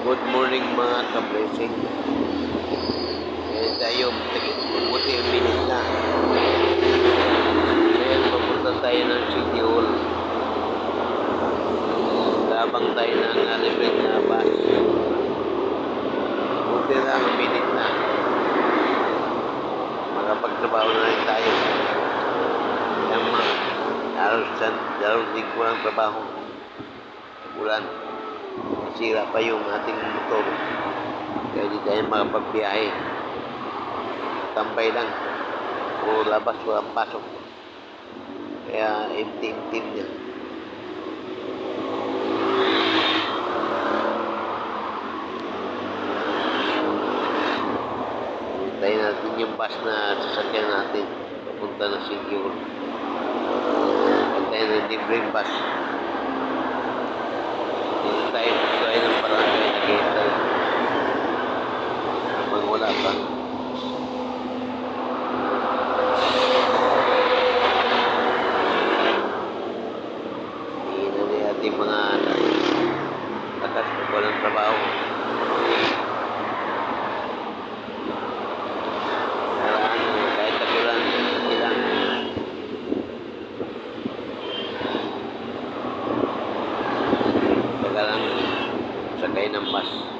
Good morning mga ka-blessing. Ngayon tayo, mabuti ang minute na. Ngayon papunta tayo ng City Hall. Labang tayo ng alibid na bus. Mabuti na ang minute na. Makapagtrabaho na rin tayo. Yung mga araw din ko ng trabaho. Ulan. Sira pa yung ating motor, kaya di tayo makapagbiyahe. Tambay lang, puro labas, walang pasok, kaya empty niya. Hintayin natin yung bus na sasakyan natin papunta na City Hall. Hintayin na libreng bus. Tayo ng barangay naghihintay habang wala pa. Hihina na ating mga lakas pag walang trabaho. Karaan, kahit tagulan, ilang tagalang sakay ng bus.